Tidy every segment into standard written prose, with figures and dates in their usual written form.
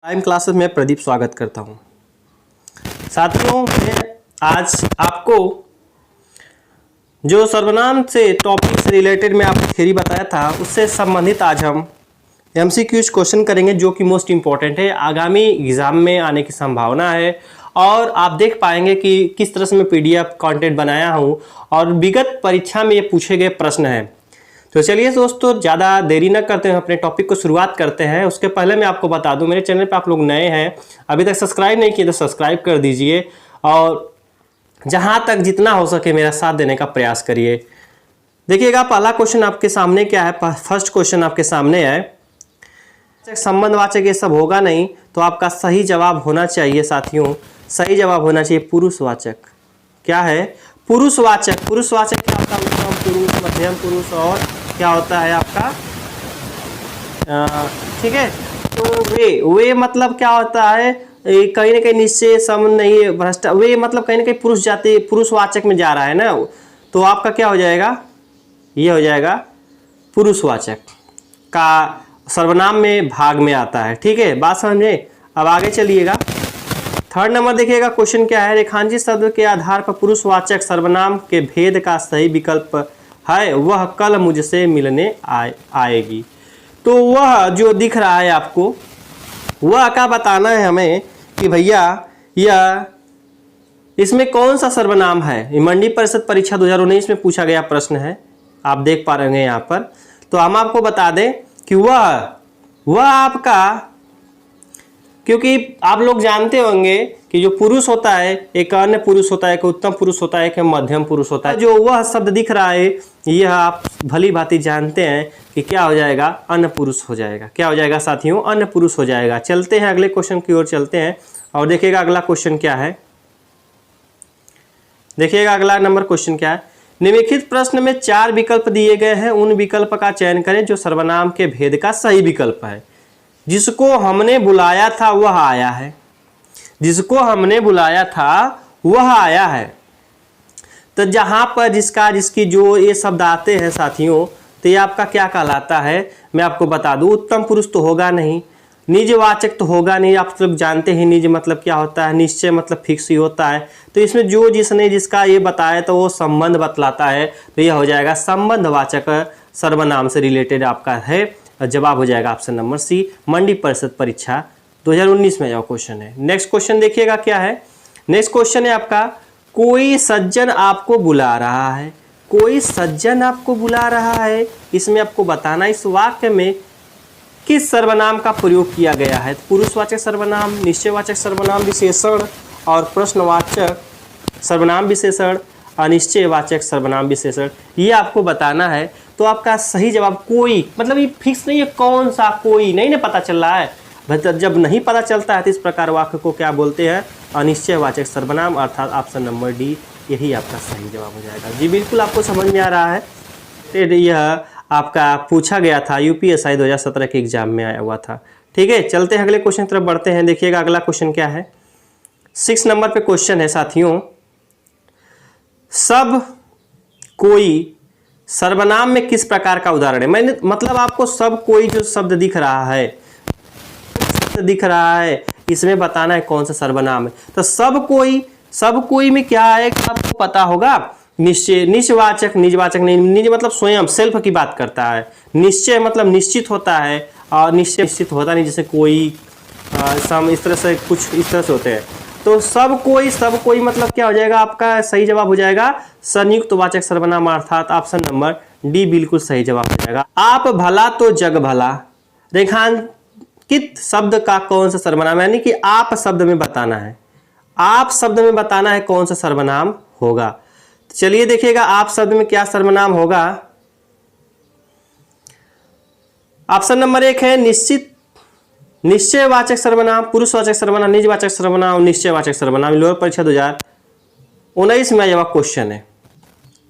Time classes में प्रदीप स्वागत करता हूं। साथियों, मैं आज आपको जो सर्वनाम से टॉपिक से रिलेटेड मैं आपको थ्योरी बताया था उससे संबंधित आज हम एमसीक्यूज क्वेश्चन करेंगे जो कि मोस्ट इम्पॉर्टेंट है, आगामी एग्जाम में आने की संभावना है। और आप देख पाएंगे कि किस तरह से मैं पीडीएफ कंटेंट बनाया हूं और विगत परीक्षा में ये पूछे गए प्रश्न हैं। तो चलिए दोस्तों, ज़्यादा देरी न करते हैं, अपने टॉपिक को शुरुआत करते हैं। उसके पहले मैं आपको बता दूं, मेरे चैनल पे आप लोग नए हैं, अभी तक सब्सक्राइब नहीं किए तो सब्सक्राइब कर दीजिए और जहां तक जितना हो सके मेरा साथ देने का प्रयास करिए। देखिएगा, पहला क्वेश्चन आपके सामने क्या है। फर्स्ट क्वेश्चन आपके सामने है, संबंधवाचक ये सब होगा नहीं, तो आपका सही जवाब होना चाहिए साथियों, सही जवाब होना चाहिए पुरुषवाचक। क्या है? पुरुषवाचक। पुरुषवाचक क्या होता है? उत्तम पुरुष, मध्यम पुरुष और क्या होता है आपका, ठीक है। तो वे मतलब क्या होता है, कहीं ना कहीं निश्चय सम नहीं भ्रष्ट, वे मतलब कहीं ना कहीं पुरुष जाति पुरुषवाचक में जा रहा है ना, तो आपका क्या हो जाएगा, ये हो जाएगा पुरुषवाचक का सर्वनाम में भाग में आता है। ठीक है, बात समझे। अब आगे चलिएगा, थर्ड नंबर देखिएगा क्वेश्चन क्या है। रेखांकित शब्द के आधार पर पुरुषवाचक सर्वनाम के भेद का सही विकल्प है वह कल मुझसे मिलने आएगी। तो वह जो दिख रहा है आपको, वह क्या बताना है हमें कि भैया यह इसमें कौन सा सर्वनाम है। मंडी परिषद परीक्षा 2019 में पूछा गया प्रश्न है, आप देख पा रहे हैं यहाँ पर। तो हम आपको बता दें कि वह आपका, क्योंकि आप लोग जानते होंगे कि जो पुरुष होता है, एक अन्य पुरुष होता है, एक उत्तम पुरुष होता है, एक मध्यम पुरुष होता है। जो वह शब्द दिख रहा है, यह आप भली भांति जानते हैं कि क्या हो जाएगा, अन्य पुरुष हो जाएगा। क्या हो जाएगा साथियों? अन्य पुरुष हो जाएगा। चलते हैं अगले क्वेश्चन की ओर चलते हैं और देखिएगा अगला क्वेश्चन क्या है। देखिएगा अगला नंबर क्वेश्चन क्या है। निम्नलिखित प्रश्न में 4 विकल्प दिए गए हैं, उन विकल्प का चयन करें जो सर्वनाम के भेद का सही विकल्प है। जिसको हमने बुलाया था वह आया है, जिसको हमने बुलाया था वह आया है। तो जहां पर जिसका जिसकी जो ये शब्द आते हैं साथियों, तो ये आपका क्या कहलाता है, मैं आपको बता दूं। उत्तम पुरुष तो होगा नहीं, निजवाचक तो होगा नहीं, आप सब जानते हैं निज मतलब क्या होता है, निश्चय मतलब फिक्स ही होता है। तो इसमें जो जिसने जिसका ये बताया तो वो संबंध बतलाता है, तो यह हो जाएगा संबंधवाचक सर्वनाम से रिलेटेड आपका है। जवाब हो जाएगा ऑप्शन नंबर सी, मंडी परिषद परीक्षा 2019 में जो क्वेश्चन है। नेक्स्ट क्वेश्चन देखिएगा क्या है। नेक्स्ट क्वेश्चन है आपका, कोई सज्जन आपको बुला रहा है। कोई सज्जन आपको बुला रहा है, इसमें आपको बताना इस वाक्य में किस सर्वनाम का प्रयोग किया गया है। पुरुषवाचक सर्वनाम, निश्चयवाचक सर्वनाम विशेषण और प्रश्नवाचक सर्वनाम विशेषण, अनिश्चयवाचक सर्वनाम विशेषण, ये आपको बताना है। तो आपका सही जवाब कोई, मतलब ये फिक्स नहीं है कौन सा, कोई नहीं ना पता चल रहा है। मतलब जब नहीं पता चलता है तो इस प्रकार वाक्य को क्या बोलते हैं, अनिश्चयवाचक सर्वनाम, अर्थात ऑप्शन नंबर डी यही आपका सही जवाब हो जाएगा। जी बिल्कुल, आपको समझ में आ रहा है। यह आपका पूछा गया था, यूपीएससी 2017 के एग्जाम में आया हुआ था। ठीक है, चलते हैं अगले क्वेश्चन की तरफ बढ़ते हैं। देखिएगा अगला क्वेश्चन क्या है। 6 नंबर पे क्वेश्चन है साथियों, सब कोई सर्वनाम में किस प्रकार का उदाहरण है। मैंने मतलब आपको सब कोई जो शब्द दिख रहा है, इसमें बताना है कौन सा सर्वनाम है। तो सब कोई में क्या है आपको पता होगा, निश्चय, निजवाचक, निजवाचक नहीं, निज मतलब स्वयं सेल्फ की बात करता है। निश्चय मतलब निश्चित होता है और निश्चय निश्चित होता नहीं, जैसे कोई सम, इस तरह से कुछ इस तरह से होते हैं। तो सब कोई मतलब क्या हो जाएगा, आपका सही जवाब हो जाएगा संयुक्त वाचक सर्वनाम, अर्थात ऑप्शन नंबर डी बिल्कुल सही जवाब हो जाएगा। आप भला तो जग भला, रेखांकित शब्द का कौन सा सर्वनाम, यानी कि आप शब्द में बताना है, आप शब्द में बताना है कौन सा सर्वनाम होगा। चलिए देखिएगा आप शब्द में क्या सर्वनाम होगा। ऑप्शन नंबर 1 है निश्चित, निश्चयवाचक सर्वनाम, पुरुषवाचक सर्वनाम, निजवाचक सर्वनाम, निश्चयवाचक सर्वनाम। लोअर परीक्षा 2019 में यह क्वेश्चन है।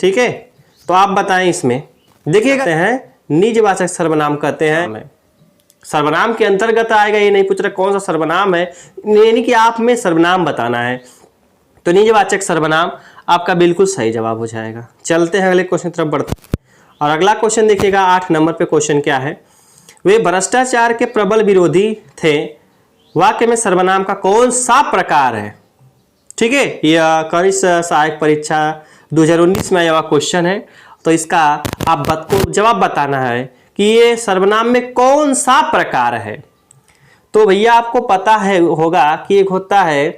ठीक है, तो आप बताएं इसमें। देखिएगा हैं निजवाचक सर्वनाम कहते हैं, सर्वनाम के अंतर्गत आएगा, ये नहीं पूछ रहा कौन सा सर्वनाम है, यानी कि आप में सर्वनाम बताना है। तो निजवाचक सर्वनाम आपका बिल्कुल सही जवाब हो जाएगा। चलते हैं अगले क्वेश्चन की तरफ बढ़ते हैं और अगला क्वेश्चन देखिएगा 8 नंबर पे क्वेश्चन क्या है। वे भ्रष्टाचार के प्रबल विरोधी थे, वाक्य में सर्वनाम का कौन सा प्रकार है। ठीक है, यह कनिष्ठ सहायक परीक्षा 2019 में आया क्वेश्चन है। तो इसका आपको जवाब बताना है कि ये सर्वनाम में कौन सा प्रकार है। तो भैया आपको पता है होगा कि एक होता है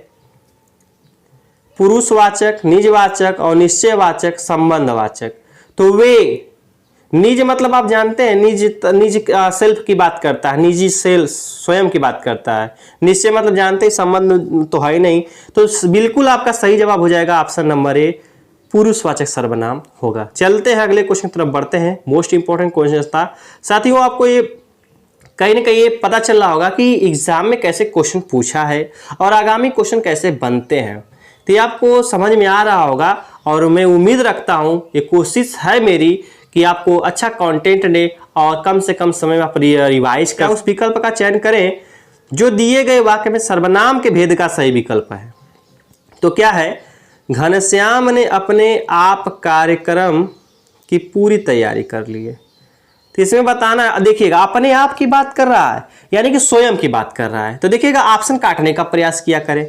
पुरुषवाचक, निजवाचक और निश्चयवाचक, संबंधवाचक। तो वे निज मतलब आप जानते हैं, निज सेल्फ की बात करता है, निजी सेल्फ स्वयं की बात करता है। निश्चय मतलब जानते हैं, संबंध तो है ही नहीं। तो बिल्कुल आपका सही जवाब हो जाएगा ऑप्शन नंबर ए, पुरुषवाचक सर्वनाम होगा। चलते हैं अगले क्वेश्चन की तरफ बढ़ते हैं। मोस्ट इंपॉर्टेंट क्वेश्चन था साथियों। आपको ये कहीं ना कहीं ये पता चल रहा होगा कि एग्जाम में कैसे क्वेश्चन पूछा है और आगामी क्वेश्चन कैसे बनते हैं। तो ये आपको समझ में आ रहा होगा और मैं उम्मीद रखता हूँ, ये कोशिश है मेरी कि आपको अच्छा कंटेंट दे और कम से कम समय में आप रिवाइज कर उस विकल्प का चयन करें जो दिए गए वाक्य में सर्वनाम के भेद का सही विकल्प है। तो क्या है, घनश्याम ने अपने आप कार्यक्रम की पूरी तैयारी कर ली है। तो इसमें बताना, देखिएगा अपने आप की बात कर रहा है यानी कि स्वयं की बात कर रहा है। तो देखिएगा ऑप्शन काटने का प्रयास किया करें।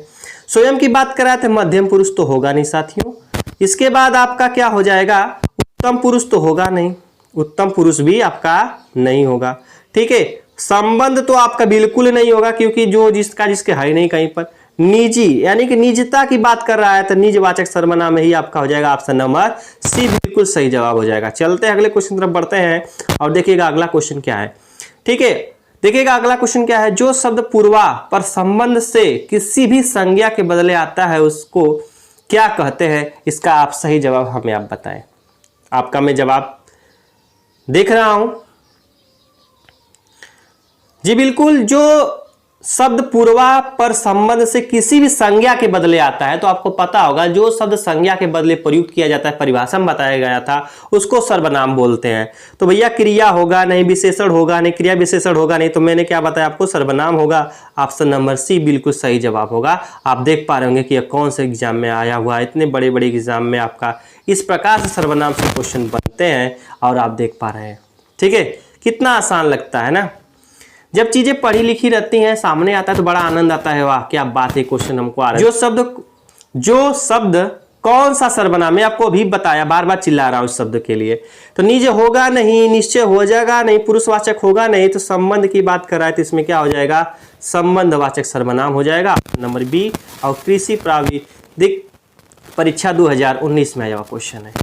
स्वयं की बात कर रहा है तो मध्यम पुरुष तो होगा नहीं साथियों। इसके बाद आपका क्या हो जाएगा, उत्तम पुरुष तो होगा नहीं, उत्तम पुरुष भी आपका नहीं होगा। ठीक है, संबंध तो आपका बिल्कुल नहीं होगा क्योंकि जो जिसके है नहीं कहीं पर। निजी यानी कि निजता की बात कर रहा है तो निजवाचक सर्वनाम ही आपका हो जाएगा ऑप्शन नंबर सी, बिल्कुल सही जवाब हो जाएगा। चलते हैं अगले क्वेश्चन तरफ बढ़ते हैं और देखिएगा अगला क्वेश्चन क्या है। ठीक है, देखिएगा अगला क्वेश्चन क्या है, जो शब्द पूर्वा पर संबंध से किसी भी संज्ञा के बदले आता है उसको क्या कहते हैं। इसका आप सही जवाब हमें आप बताएं। आपका मैं जवाब देख रहा हूं जी, बिल्कुल। जो शब्द पूर्वा पर संबंध से किसी भी संज्ञा के बदले आता है तो आपको पता होगा जो शब्द संज्ञा के बदले प्रयुक्त किया जाता है, परिभाषा में बताया गया था, उसको सर्वनाम बोलते हैं। तो भैया क्रिया होगा नहीं, विशेषण होगा नहीं, क्रिया विशेषण होगा नहीं, तो मैंने क्या बताया आपको, सर्वनाम होगा। ऑप्शन नंबर सी बिल्कुल सही जवाब होगा। आप देख पा रहे होंगे कि यह कौन से एग्जाम में आया हुआ है। इतने बड़े बड़े एग्जाम में आपका इस प्रकार से सर्वनाम से क्वेश्चन बनते हैं और आप देख पा रहे हैं। ठीक है, कितना आसान लगता है ना। जब चीजें पढ़ी लिखी रहती हैं सामने आता है तो बड़ा आनंद आता है। वाह क्या बात है, क्वेश्चन हमको आ रहा है। जो शब्द कौन सा सर्वनाम है आपको अभी बताया, बार बार चिल्ला रहा हूं उस शब्द के लिए। तो निज होगा नहीं, निश्चय हो जाएगा नहीं, पुरुषवाचक होगा नहीं, तो संबंध की बात कर रहा है तो इसमें क्या हो जाएगा, संबंधवाचक सर्वनाम हो जाएगा नंबर बी। और कृषि प्राविधिक परीक्षा 2019 में आया क्वेश्चन है।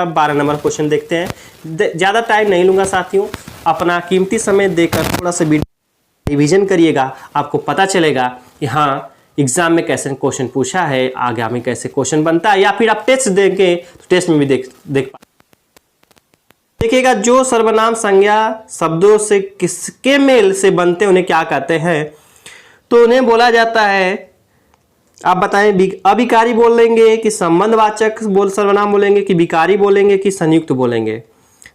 12 नंबर क्वेश्चन देखते हैं। ज्यादा टाइम नहीं लूंगा साथियों, अपना कीमती समय देकर थोड़ा सा रिवीजन करिएगा, आपको पता चलेगा कि हाँ एग्जाम में कैसे क्वेश्चन पूछा है, आगामी कैसे क्वेश्चन बनता है, या फिर आप टेस्ट देंगे तो टेस्ट में भी देख देखिएगा। जो सर्वनाम संज्ञा शब्दों से किसके मेल से बनते उन्हें क्या कहते हैं, तो उन्हें बोला जाता है, आप बताएं, अभिकारी बोलेंगे कि संबंधवाचक सर्वनाम बोलेंगे कि विकारी बोलेंगे कि संयुक्त बोलेंगे।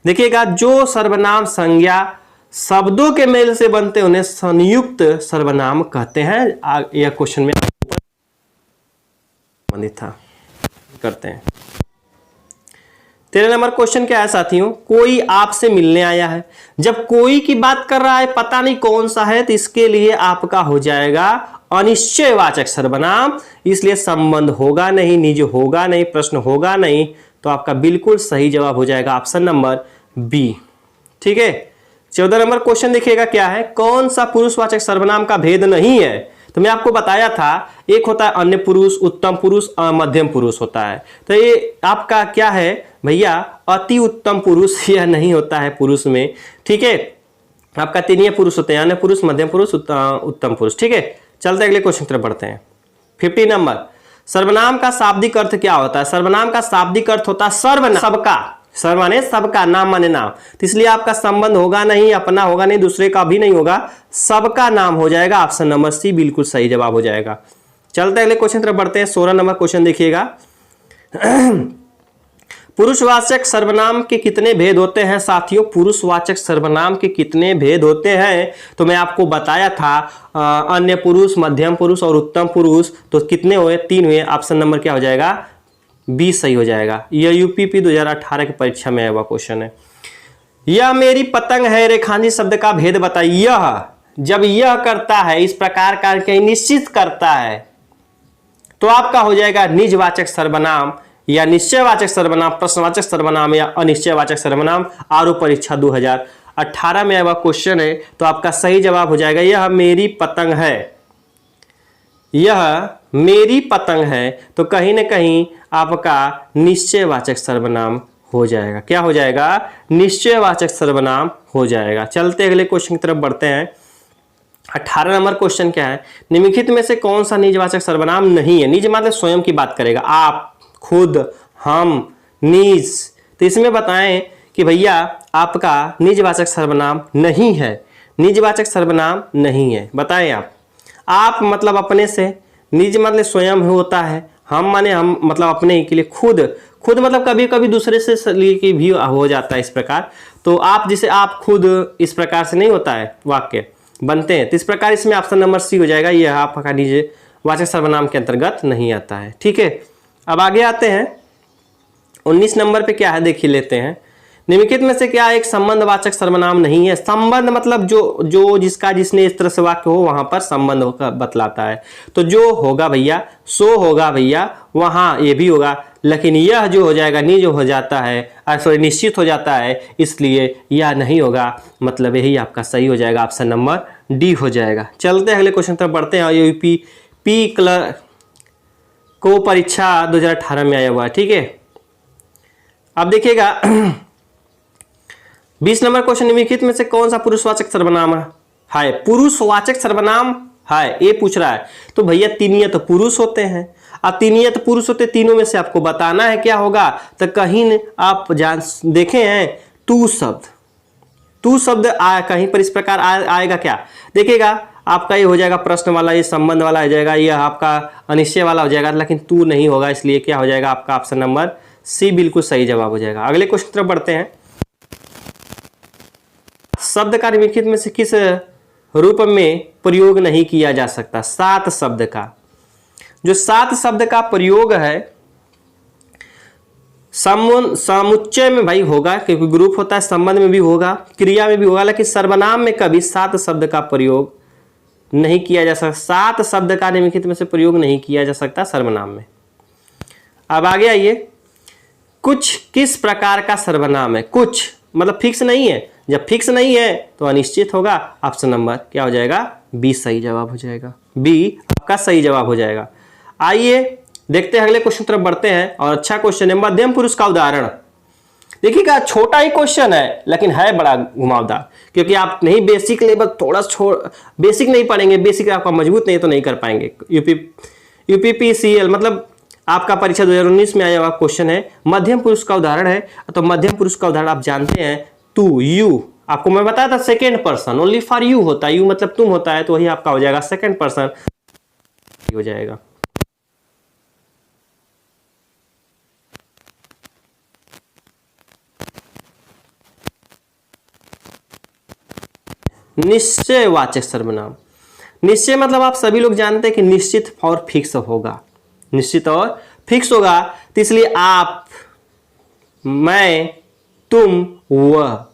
देखिएगा जो सर्वनाम संज्ञा शब्दों के मेल से बनते उन्हें संयुक्त सर्वनाम कहते हैं। यह क्वेश्चन में संबंधित था, करते हैं। 13 नंबर क्वेश्चन क्या है साथियों, कोई आपसे मिलने आया है। जब कोई की बात कर रहा है पता नहीं कौन सा है तो इसके लिए आपका हो जाएगा अनिश्चयवाचक सर्वनाम, इसलिए संबंध होगा नहीं, निज होगा नहीं, प्रश्न होगा नहीं, तो आपका बिल्कुल सही जवाब हो जाएगा ऑप्शन नंबर बी। ठीक है, 14 नंबर क्वेश्चन देखिएगा क्या है, कौन सा पुरुषवाचक सर्वनाम का भेद नहीं है। तो मैं आपको बताया था एक होता है अन्य पुरुष, उत्तम पुरुष, मध्यम पुरुष होता है। तो ये आपका क्या है भैया, अति उत्तम पुरुष यह नहीं होता है पुरुष में। ठीक है, आपका तीन पुरुष होते हैं, अन्य पुरुष, मध्यम पुरुष, उत्तम पुरुष। ठीक है, चलते अगले क्वेश्चन तरफ बढ़ते हैं। 50 नंबर, सर्वनाम का शाब्दिक अर्थ क्या होता है। सर्वनाम का शाब्दिक अर्थ होता है सर्वनाम, सबका, सर्व माने सबका, नाम माने नाम, तो इसलिए आपका संबंध होगा नहीं, अपना होगा नहीं, दूसरे का भी नहीं होगा, सबका नाम हो जाएगा। ऑप्शन नंबर सी बिल्कुल सही जवाब हो जाएगा। चलते अगले क्वेश्चन तरफ बढ़ते हैं। 16 नंबर क्वेश्चन देखिएगा, पुरुषवाचक सर्वनाम के कितने भेद होते हैं साथियों। पुरुषवाचक सर्वनाम के कितने भेद होते हैं तो मैं आपको बताया था, अन्य पुरुष, मध्यम पुरुष और उत्तम पुरुष। तो कितने हुए, 3 हुए। ऑप्शन नंबर क्या हो जाएगा, बी सही हो जाएगा। यह यूपीपी 2018 की परीक्षा में आया हुआ क्वेश्चन है। यह मेरी पतंग है, रेखांकित शब्द का भेद बताइए। जब यह करता है, इस प्रकार करके निश्चित करता है, तो आपका हो जाएगा निजवाचक सर्वनाम या निश्चयवाचक सर्वनाम, प्रश्नवाचक सर्वनाम या अनिश्चयवाचक सर्वनाम। आरओ परीक्षा 2018 में वह क्वेश्चन है, तो आपका सही जवाब हो जाएगा यह मेरी पतंग है। यह मेरी पतंग है, तो कहीं ना कहीं आपका निश्चयवाचक सर्वनाम हो जाएगा। क्या हो जाएगा? निश्चयवाचक सर्वनाम हो जाएगा। चलते अगले क्वेश्चन की तरफ बढ़ते हैं। 18 नंबर क्वेश्चन क्या है? निम्नलिखित में से कौन सा निजवाचक सर्वनाम नहीं है? निज मतलब स्वयं की बात करेगा, आप, खुद, हम, निज। तो इसमें बताएं कि भैया आपका निजवाचक सर्वनाम नहीं है। निजवाचक सर्वनाम नहीं है, बताएं आप मतलब अपने से, निज मतलब स्वयं होता है, हम माने हम मतलब अपने ही के लिए, खुद मतलब कभी कभी दूसरे से लिए भी हो जाता है इस प्रकार। तो आप जैसे आप खुद, इस प्रकार से नहीं होता है वाक्य बनते हैं। तो इस प्रकार इसमें ऑप्शन नंबर सी हो जाएगा, यह आपका निजवाचक सर्वनाम के अंतर्गत नहीं आता है। ठीक है, अब आगे आते हैं। 19 नंबर पे क्या है देखिए लेते हैं। निम्नलिखित में से क्या एक संबंधवाचक सर्वनाम नहीं है? संबंध मतलब जो जिसका जिसने इस तरह से वाक्य हो वहां पर संबंध बतलाता है। तो जो होगा भैया, सो होगा भैया, वहां ये भी होगा, लेकिन यह जो हो जाएगा निज हो जाता है, सॉरी निश्चित हो जाता है, इसलिए यह नहीं होगा। मतलब यही आपका सही हो जाएगा, ऑप्शन नंबर डी हो जाएगा। चलते हैं अगले क्वेश्चन तरफ बढ़ते हैं। यूपी पी क्लर्क को परीक्षा 2018 में आया हुआ है। ठीक है, अब देखिएगा 20 नंबर क्वेश्चन, निम्नलिखित में से कौन सा पुरुषवाचक सर्वनाम है? पुरुषवाचक सर्वनाम है, ये पूछ रहा है। तो भैया तीनियत पुरुष होते हैं, अब तीनियत पुरुष होते, तीनों में से आपको बताना है क्या होगा। तो कहीं आप जान देखे हैं तू शब्द आया कहीं पर इस प्रकार आएगा क्या? देखिएगा आपका ये हो जाएगा प्रश्न वाला, ये संबंध वाला हो जाएगा, ये आपका अनिश्चय वाला हो जाएगा, लेकिन तू नहीं होगा, इसलिए क्या हो जाएगा आपका ऑप्शन नंबर सी बिल्कुल सही जवाब हो जाएगा। अगले क्वेश्चन तरफ बढ़ते हैं। शब्द का निम्नलिखित में से किस रूप में प्रयोग नहीं किया जा सकता? 7 शब्द का, जो 7 शब्द का प्रयोग है समुच्चय में भाई होगा, क्योंकि ग्रुप होता है, संबंध में भी होगा, क्रिया में भी होगा, लेकिन सर्वनाम में कभी 7 शब्द का प्रयोग नहीं किया जा सकता। 7 शब्द का निम्नलिखित में से प्रयोग नहीं किया जा सकता सर्वनाम में। अब आगे आइए, कुछ किस प्रकार का सर्वनाम है? कुछ मतलब फिक्स नहीं है, जब फिक्स नहीं है तो अनिश्चित होगा। ऑप्शन नंबर क्या हो जाएगा? बी सही जवाब हो जाएगा, बी आपका सही जवाब हो जाएगा। आइए देखते हैं अगले क्वेश्चन तरफ बढ़ते हैं, और अच्छा क्वेश्चन है। मध्यम पुरुष का उदाहरण देखिएगा, छोटा ही क्वेश्चन है लेकिन है बड़ा घुमावदार, क्योंकि आप नहीं बेसिक लेवल थोड़ा बेसिक नहीं पढ़ेंगे, बेसिक आपका मजबूत नहीं तो नहीं कर पाएंगे। यूपीपीसीएल मतलब आपका परीक्षा 2019 में आया हुआ क्वेश्चन है, मध्यम पुरुष का उदाहरण है। तो मध्यम पुरुष का उदाहरण आप जानते हैं, तू, यू। आपको मैं बताया था second person, only for you होता है, यू मतलब तुम होता है, तो वही आपका हो जाएगा सेकेंड पर्सन हो जाएगा। निश्चयवाचक सर्वनाम, निश्चय मतलब आप सभी लोग जानते हैं कि निश्चित और फिक्स होगा, निश्चित और फिक्स होगा। तो इसलिए आप, मैं, तुम, वह,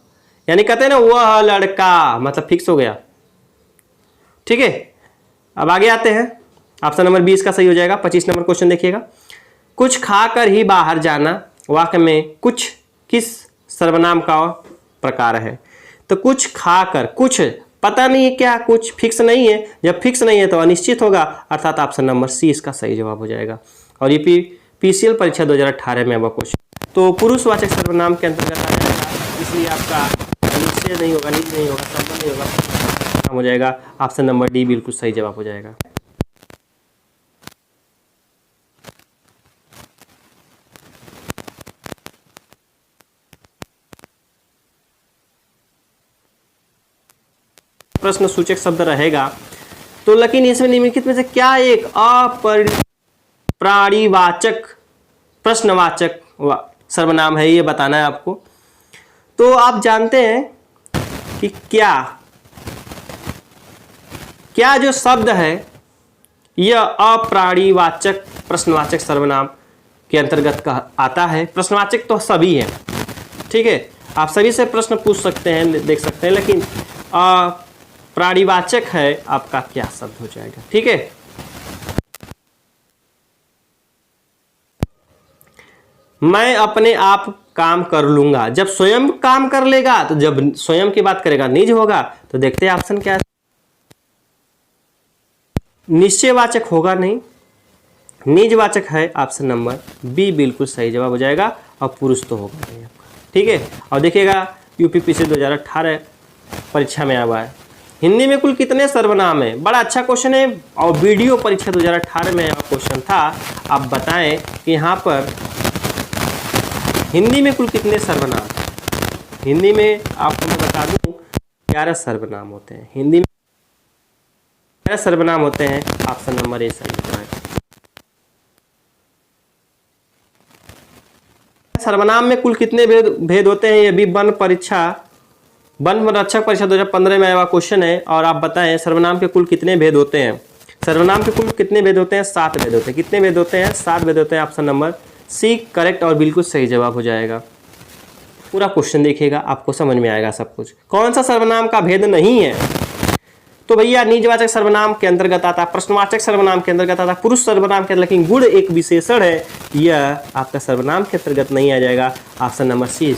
यानी कहते हैं ना वह लड़का, मतलब फिक्स हो गया। ठीक है, अब आगे आते हैं। ऑप्शन नंबर 20 का सही हो जाएगा। 25 नंबर क्वेश्चन देखिएगा, कुछ खाकर ही बाहर जाना वाक्य में कुछ किस सर्वनाम का प्रकार है? तो कुछ खाकर, कुछ पता नहीं है क्या, कुछ फिक्स नहीं है, जब फिक्स नहीं है तो अनिश्चित होगा, अर्थात ऑप्शन नंबर सी इसका सही जवाब हो जाएगा। और ये पीसीएल परीक्षा 2018 में वह क्वेश्चन, तो पुरुषवाचक सर्वनाम के अंतर्गत आ जाएगा, इसलिए आपका निश्चय नहीं होगा, निज नहीं होगा, संबंध नहीं होगा, हो जाएगा। ऑप्शन नंबर डी बिल्कुल सही जवाब हो जाएगा। प्रश्न सूचक शब्द रहेगा, तो लेकिन इसमें निम्नलिखित में से क्या एक प्राणीवाचक प्रश्नवाचक सर्वनाम है, ये बताना है आपको। तो आप जानते हैं कि क्या जो शब्द है यह अप्राणीवाचक प्रश्नवाचक सर्वनाम के अंतर्गत आता है। प्रश्नवाचक तो सभी है, ठीक है, आप सभी से प्रश्न पूछ सकते हैं, देख सकते हैं, लेकिन प्राणीवाचक है आपका क्या शब्द हो जाएगा। ठीक है, मैं अपने आप काम कर लूंगा, जब स्वयं काम कर लेगा तो जब स्वयं की बात करेगा निज होगा। तो देखते हैं ऑप्शन क्या है, निश्चयवाचक होगा नहीं, निजवाचक है ऑप्शन नंबर बी बिल्कुल सही जवाब हो जाएगा, और पुरुष तो होगा नहीं आपका। ठीक है, और देखिएगा यूपीपीसी 2018 परीक्षा में आया हुआ है, हिंदी में कुल कितने सर्वनाम है। बड़ा अच्छा क्वेश्चन है, और वीडियो परीक्षा 2018 में क्वेश्चन था। आप बताएं कि यहाँ पर हिंदी में कुल कितने सर्वनाम। हिंदी में आपको मैं बता दूं 11 सर्वनाम होते हैं, हिंदी में 11 सर्वनाम होते हैं। ऑप्शन नंबर ए सही है। सर्वनाम में कुल कितने भेद होते हैं, ये भी वन रक्षक परीक्षा 2015 में आया हुआ क्वेश्चन है। और आप बताएं सर्वनाम के कुल कितने भेद होते हैं। सर्वनाम के कुल कितने भेद होते हैं, 7 भेद होते हैं। कितने भेद होते हैं, 7 भेद होते हैं। ऑप्शन नंबर सी करेक्ट और बिल्कुल सही जवाब हो जाएगा। पूरा क्वेश्चन देखिएगा, आपको समझ में आएगा सब कुछ। कौन सा सर्वनाम का भेद नहीं है, तो भैया निजवाचक सर्वनाम के अंतर्गत आता, प्रश्नवाचक सर्वनाम के अंतर्गत आता, पुरुष सर्वनाम के अंतर्गत, लेकिन गुण एक विशेषण है, यह आपका सर्वनाम के अंतर्गत नहीं आ जाएगा। ऑप्शन नंबर सी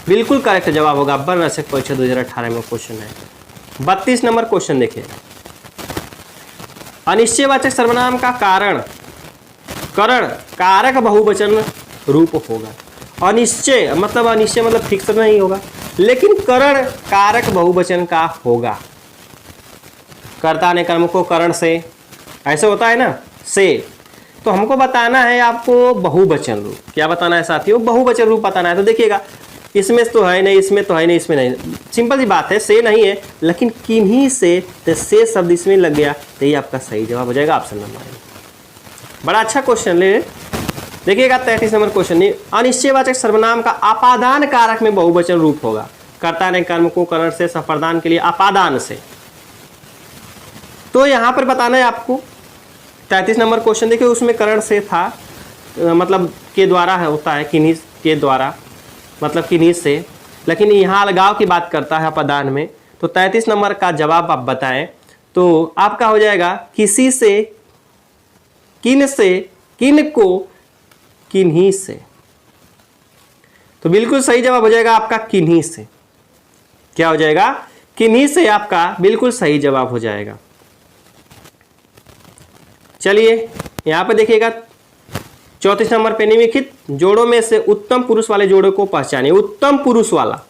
बिल्कुल करेक्ट जवाब होगा। वन रक्षक परीक्षा 2018 में क्वेश्चन है। 32 नंबर क्वेश्चन देखिए, अनिश्चयवाचक सर्वनाम का करण कारक बहुवचन रूप होगा। अनिश्चय मतलब फिक्स नहीं होगा, लेकिन करण कारक बहुवचन का होगा। कर्ता ने कर्म को करण से, ऐसे होता है ना, से। तो हमको बताना है आपको बहुवचन रूप। क्या बताना है साथियों, बहुवचन रूप बताना है। तो देखिएगा, इसमें तो है नहीं, इसमें तो है नहीं, इसमें नहीं। सिंपल सी बात है, से नहीं है, लेकिन किन्हीं से, तो से शब्द इसमें लग गया, तो ये आपका सही जवाब हो जाएगा। Option number A. बड़ा अच्छा क्वेश्चन ले देखिएगा। 33 नंबर क्वेश्चन, अनिश्चयवाचक सर्वनाम का अपादान कारक में बहुवचन रूप होगा। कर्ता ने कर्म को करण से, संप्रदान के लिए अपादान से। तो यहाँ पर बताना है आपको 33 नंबर क्वेश्चन देखिए, उसमें करण से था, मतलब के द्वारा है, होता है किन्हीं के द्वारा, मतलब किन्हीं से, लेकिन यहाँ अलगाव की बात करता है अपादान में। तो 33 नंबर का जवाब आप बताएं, तो आपका हो जाएगा किसी से, किन से, किन को, किन्हीं से। तो बिल्कुल सही जवाब हो जाएगा आपका किन्हीं से। क्या हो जाएगा, किन्हीं से आपका बिल्कुल सही जवाब हो जाएगा। चलिए यहां पर देखिएगा 34 नंबर पे, निम्नलिखित जोड़ों में से उत्तम पुरुष वाले जोड़ों को पहचानिए। उत्तम पुरुष वाला,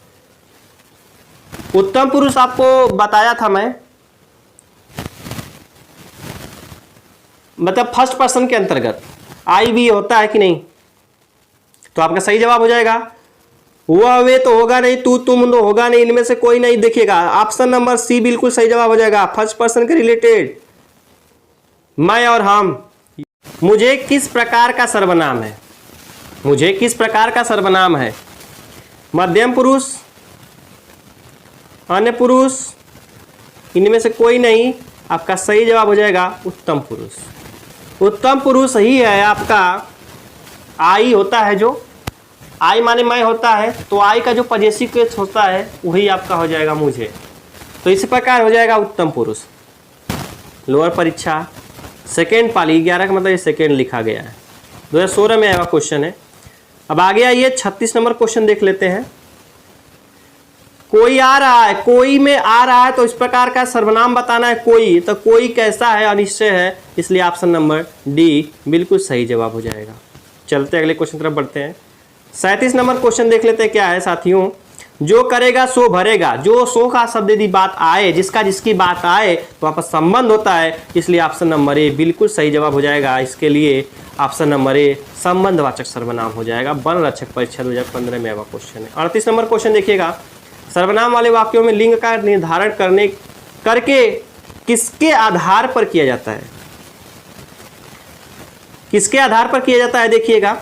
उत्तम पुरुष आपको बताया था मैं, मतलब फर्स्ट पर्सन के अंतर्गत आई भी होता है कि नहीं। तो आपका सही जवाब हो जाएगा वह वे तो होगा नहीं, तू तुम तो होगा नहीं, इनमें से कोई नहीं दिखेगा। ऑप्शन नंबर सी बिल्कुल सही जवाब हो जाएगा। फर्स्ट पर्सन के रिलेटेड मैं और हम। मुझे किस प्रकार का सर्वनाम है, मुझे किस प्रकार का सर्वनाम है, मध्यम पुरुष, अन्य पुरुष, इनमें से कोई नहीं। आपका सही जवाब हो जाएगा उत्तम पुरुष। उत्तम पुरुष ही है आपका। आई होता है, जो आई माने मैं होता है, तो आई का जो पजेसिव केस होता है वही आपका हो जाएगा मुझे। तो इस प्रकार हो जाएगा उत्तम पुरुष। लोअर परीक्षा सेकेंड पाली 11 का मतलब ये सेकेंड लिखा गया है, 2016 में आया क्वेश्चन है। अब आगे आइए 36 नंबर क्वेश्चन देख लेते हैं। कोई आ रहा है, कोई में आ रहा है, तो इस प्रकार का सर्वनाम बताना है। कोई, तो कोई कैसा है, अनिश्चय है, इसलिए ऑप्शन नंबर डी बिल्कुल सही जवाब हो जाएगा। चलते अगले क्वेश्चन तरफ बढ़ते हैं। 37 नंबर क्वेश्चन देख लेते हैं क्या है साथियों। जो करेगा सो भरेगा, जो सो का शब्द यदि बात आए, जिसका जिसकी बात आए, तो वहाँ पर संबंध होता है, इसलिए ऑप्शन नंबर ए बिल्कुल सही जवाब हो जाएगा। इसके लिए ऑप्शन नंबर ए संबंधवाचक सर्वनाम हो जाएगा। वन रक्षक परीक्षा 2015 में आया क्वेश्चन है। 38 नंबर क्वेश्चन देखिएगा, सर्वनाम वाले वाक्यों में लिंग का निर्धारण करके किसके आधार पर किया जाता है, किसके आधार पर किया जाता है। देखिएगा,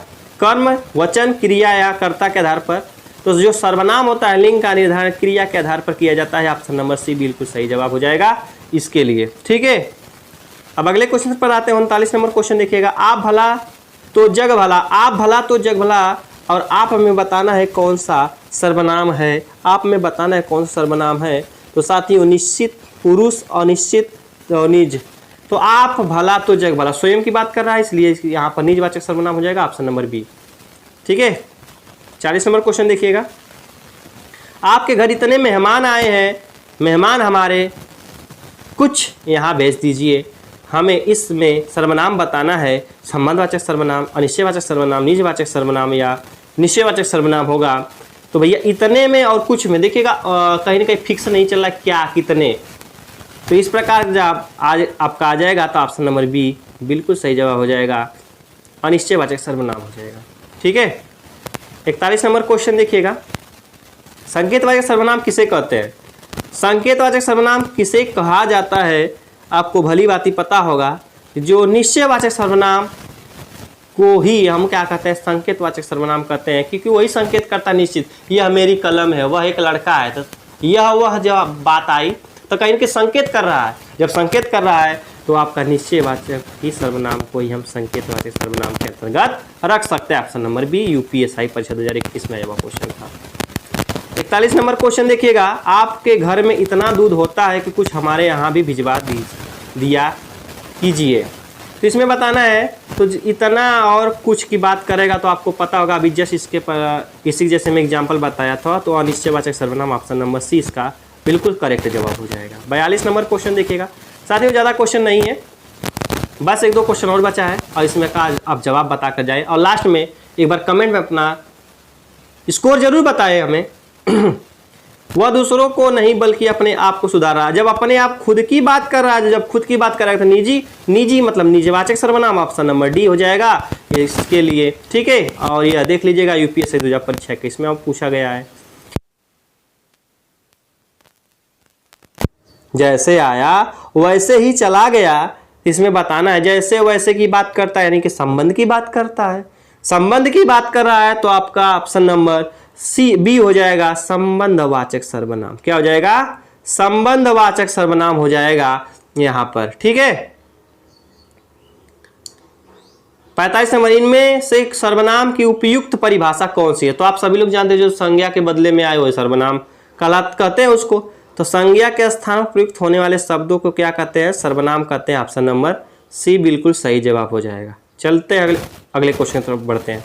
कर्म, वचन, क्रिया या कर्ता के आधार पर। तो जो सर्वनाम होता है लिंग का निर्धारण क्रिया के आधार पर किया जाता है। ऑप्शन नंबर सी बिल्कुल सही जवाब हो जाएगा इसके लिए। ठीक है, अब अगले क्वेश्चन पर आते हैं। 39 नंबर क्वेश्चन देखिएगा, आप भला तो जग भला, आप भला तो जग भला, और आप हमें बताना है कौन सा सर्वनाम है। आप में बताना है कौन सा सर्वनाम है। तो साथियों निश्चित पुरुष, अनिश्चित, निज। तो आप भला तो जग भला, स्वयं की बात कर रहा है, इसलिए यहाँ पर निजवाचक सर्वनाम हो जाएगा ऑप्शन नंबर बी। ठीक है, 40 नंबर क्वेश्चन देखिएगा। आपके घर इतने मेहमान आए हैं, मेहमान हमारे, कुछ यहाँ भेज दीजिए। हमें इसमें सर्वनाम बताना है, संबंधवाचक सर्वनाम, अनिश्चयवाचक सर्वनाम, निजवाचक सर्वनाम या निश्चयवाचक सर्वनाम होगा। तो भैया इतने में और कुछ में देखिएगा कहीं ना कहीं फिक्स नहीं चल रहा क्या कितने, तो इस प्रकार जब आज आपका आ जाएगा तो ऑप्शन नंबर बी बिल्कुल सही जवाब हो जाएगा, अनिश्चयवाचक सर्वनाम हो जाएगा। ठीक है, 41 नंबर क्वेश्चन देखिएगा। संकेतवाचक सर्वनाम किसे कहते हैं? संकेतवाचक सर्वनाम किसे कहा जाता है? आपको भली भांति पता होगा, जो निश्चयवाचक सर्वनाम को ही हम क्या कहते हैं, संकेतवाचक सर्वनाम कहते हैं, क्योंकि वही संकेत करता निश्चित, यह मेरी कलम है, वह एक लड़का है, तो यह वह जब बात आई तो कहीं ना संकेत कर रहा है। जब संकेत कर रहा है तो आपका निश्चयवाचक ही सर्वनाम को ही हम संकेतवाचक सर्वनाम के अंतर्गत रख सकते हैं। ऑप्शन नंबर बी यूपीएससी परीक्षा 2021 में यह क्वेश्चन था। 41 नंबर क्वेश्चन देखिएगा। आपके घर में इतना दूध होता है कि कुछ हमारे यहाँ भी भिजवा दिया कीजिए। तो इसमें बताना है, तो इतना और कुछ की बात करेगा तो आपको पता होगा, अभी जस्ट इसी जैसे मैं एग्जांपल बताया था, तो अनिश्चयवाचक सर्वनाम ऑप्शन नंबर सी इसका बिल्कुल करेक्ट जवाब हो जाएगा। 42 नंबर क्वेश्चन देखिएगा। साथियों ज़्यादा क्वेश्चन नहीं है, बस 1-2 क्वेश्चन और बचा है और इसमें का आप जवाब बता कर जाए और लास्ट में एक बार कमेंट में अपना स्कोर जरूर बताएं हमें। वह दूसरों को नहीं बल्कि अपने आप को सुधार रहा है। जब अपने आप खुद की बात कर रहा है, जब खुद की बात कर रहा है तो निजी मतलब निजवाचक सर्वनाम ऑप्शन नंबर डी हो जाएगा इसके लिए। ठीक है, और यह देख लीजिएगा यूपीएससी 2000 परीक्षा के इसमें अब पूछा गया है। जैसे आया वैसे ही चला गया, इसमें बताना है जैसे वैसे की बात करता है, यानी कि संबंध की बात करता है। संबंध की बात कर रहा है तो आपका ऑप्शन नंबर सी बी हो जाएगा, संबंधवाचक सर्वनाम। क्या हो जाएगा? संबंधवाचक सर्वनाम हो जाएगा यहां पर। ठीक है, 45 नंबर, इनमें से सर्वनाम की उपयुक्त परिभाषा कौन सी है? तो आप सभी लोग जानते हैं जो संज्ञा के बदले में आए हुए सर्वनाम कहते हैं उसको। तो संज्ञा के स्थान पर प्रयुक्त होने वाले शब्दों को क्या कहते हैं? सर्वनाम कहते हैं। ऑप्शन नंबर सी बिल्कुल सही जवाब हो जाएगा। चलते हैं अगले क्वेश्चन की तरफ बढ़ते हैं।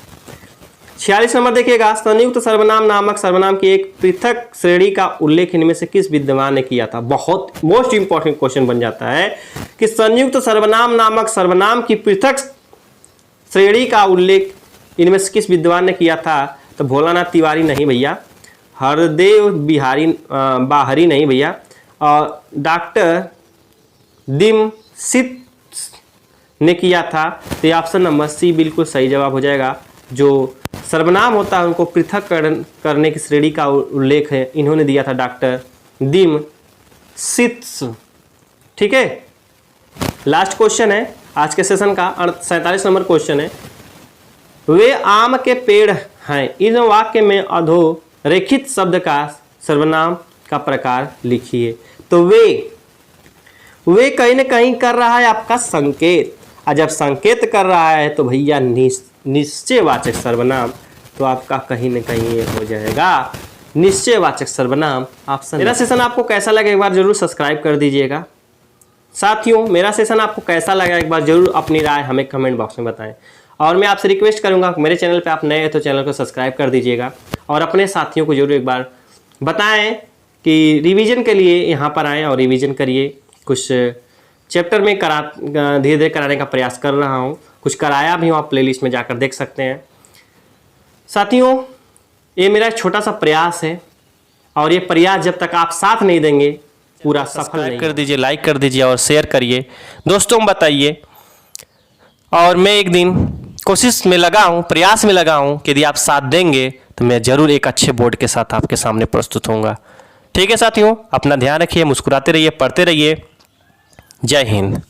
46 नंबर देखिएगा। संयुक्त सर्वनाम नामक सर्वनाम की एक पृथक श्रेणी का उल्लेख इनमें से किस विद्वान ने किया था? बहुत मोस्ट इंपॉर्टेंट क्वेश्चन बन जाता है कि संयुक्त सर्वनाम नामक सर्वनाम की पृथक श्रेणी का उल्लेख इनमें से किस विद्वान ने किया था? तो भोलानाथ तिवारी नहीं भैया, हरदेव बिहारी बाहरी नहीं भैया, और डॉक्टर दिमसित ने किया था। तो ये ऑप्शन नंबर सी बिल्कुल सही जवाब हो जाएगा। जो सर्वनाम होता है उनको पृथक करने की श्रेणी का उल्लेख है इन्होंने दिया था, डॉक्टर दिमसित। ठीक है, लास्ट क्वेश्चन है आज के सेशन का, 47 नंबर क्वेश्चन है। वे आम के पेड़ हैं, इस वाक्य में अधोरेखित शब्द का सर्वनाम का प्रकार लिखिए। तो वे कहीं ना कहीं कर रहा है आपका संकेत, और जब संकेत कर रहा है तो भैया निश्चयवाचक सर्वनाम, तो आपका कहीं ना कहीं ये हो जाएगा निश्चयवाचक सर्वनाम ऑप्शन। मेरा सेशन आपको कैसा लगा एक बार जरूर सब्सक्राइब कर दीजिएगा। साथियों, मेरा सेशन आपको कैसा लगा एक बार जरूर अपनी राय हमें कमेंट बॉक्स में बताएं। और मैं आपसे रिक्वेस्ट करूंगा, मेरे चैनल पे आप नए हैं तो चैनल को सब्सक्राइब कर दीजिएगा और अपने साथियों को जरूर एक बार बताएं कि रिवीजन के लिए यहाँ पर आएँ और रिवीजन करिए। कुछ चैप्टर में धीरे धीरे कराने का प्रयास कर रहा हूँ, कुछ कराया भी हूँ, आप प्लेलिस्ट में जाकर देख सकते हैं। साथियों, ये मेरा एक छोटा सा प्रयास है और ये प्रयास जब तक आप साथ नहीं देंगे पूरा सफल नहीं। कर दीजिए, लाइक कर दीजिए और शेयर करिए, दोस्तों में बताइए। और मैं एक दिन कोशिश में लगा हूँ, प्रयास में लगा हूँ कि यदि आप साथ देंगे तो मैं ज़रूर एक अच्छे बोर्ड के साथ आपके सामने प्रस्तुत होऊंगा। ठीक है साथियों, अपना ध्यान रखिए, मुस्कुराते रहिए, पढ़ते रहिए। जय हिंद।